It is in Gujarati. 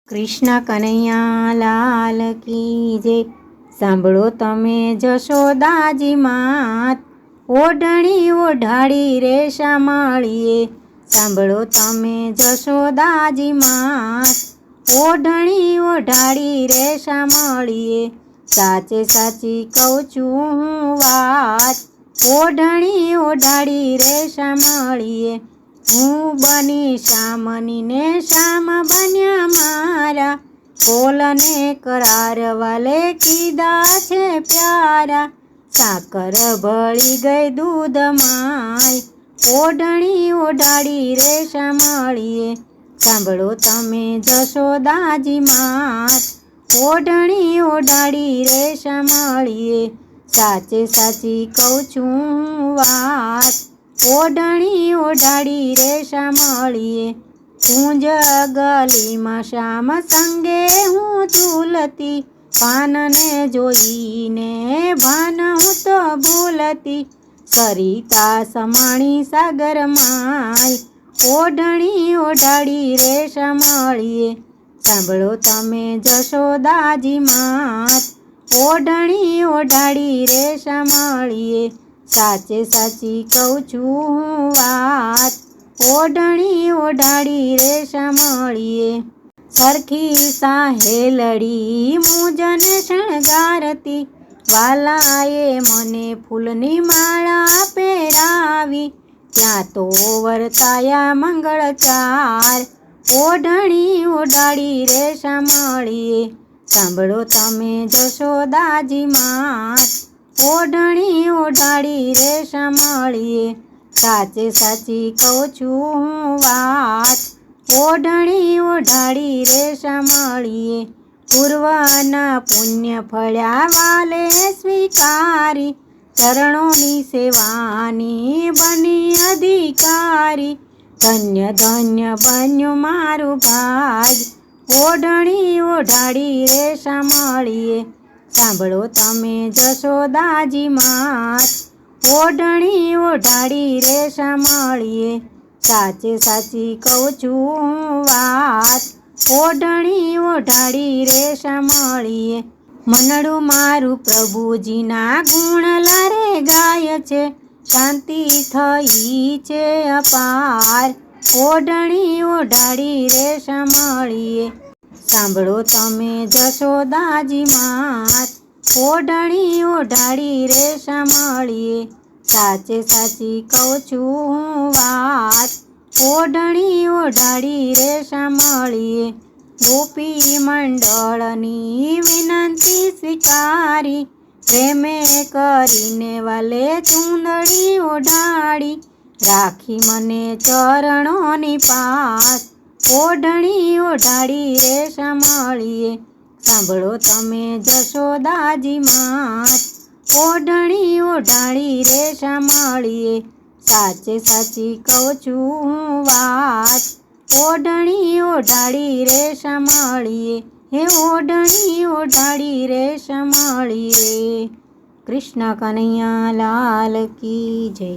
કૃષ્ણ કનૈયા લાલ કી જય। સાંભળો તમે જશોદાજી માત, ઓઢણી ઓઢાડી રે શામળીએ। સાંભળો તમે જશોદાજી માત, ઓઢણી ઓઢાડી રે શામળીએ। સાચે સાચી કહું છું હું વાત, ઓઢણી ઓઢાડી રે શામળીએ। હું બની શામની ને શામ બન્યા મારા, કોલને કરાર વાલે કીધા છે પ્યારા। સાકર ભળી ગઈ દૂધ માય, ઓઢણી ઓઢાડી રે શામળીએ। સાંભળો તમે જશોદાજી માત, ઓઢણી ઓઢાડી રે શામળીએ। સાચે સાચી કહું છું હું વાત, ઓઢણી ઓઢાડી રે શામળીએ। કુંજ ગલીમાં શ્યામ સંગે હું ઝૂલતી, પાનને જોઈને ભાન હું તો ભૂલતી। સરિતા સમાણી સાગર માય, ઓઢણી ઓઢાડી રે શામળીએ। સાંભળો તમે જશોદાજી માત, ઓઢણી ઓઢાડી રે શામળીએ। સાચે સાચી કહું છું હું વાત, ઓઢણી ઓઢાડી રે શામળીએ। સરખી સાહેલડી મુજને શણગારતી, વાલાએ મને ફૂલની માળા પહેરાવી। ત્યાં તો વર્તાયા મંગળ ચાર, ઓઢણી ઓઢાડી રે શામળીએ। સાંભળો તમે જશોદાજી માત, ઓઢણી ઓઢાડી રે શામળીએ। સાચે સાચી કહું છું હું વાત, ઓઢણી ઓઢાડી રે શામળીએ। પૂર્વના પુણ્ય ફળ્યા વાલે સ્વીકારી, ચરણોની સેવાની બની અધિકારી। ધન્ય ધન્ય બન્યું મારું ભાગ, ઓઢણી ઓઢાડી રે શામળીએ। સાંભળો તમે જશોદાજી માત, ઓઢણી ઓઢાડી રે શામળીએ। સાચે સાચી કહું છું હું વાત, ઓઢણી ઓઢાડી રે શામળીએ। મનડું મારું પ્રભુજીના ગુણ લારે ગાય છે, શાંતિ થઈ છે અપાર, ઓઢણી ઓઢાડી રે શામળીએ। સાંભળો તમે જશોદાજી માત, ઓઢણી ઓઢાડી રે શામળીએ। સાચે સાચી કહું છું હું વાત, ઓઢણી ઓઢાડી રે શામળીએ। ગોપી મંડળની વિનંતી સ્વીકારી, પ્રેમે કરીને વાલે ચૂંદડી ઓઢાડી। રાખી મને ચરણોની પાસ, ઓઢણી ઓઢાડી રે શામળીએ। સાંભળો તમે જશોદાજી માત, ઓઢણી ઓઢાડી રે શામળીએ। સાચે સાચી કહું છું હું વાત, ઓઢણી ઓઢાડી રે શામળીએ। હે ઓઢણી ઓઢાડી રે શામળીએ। કૃષ્ણ કનૈયા લાલ કી જય।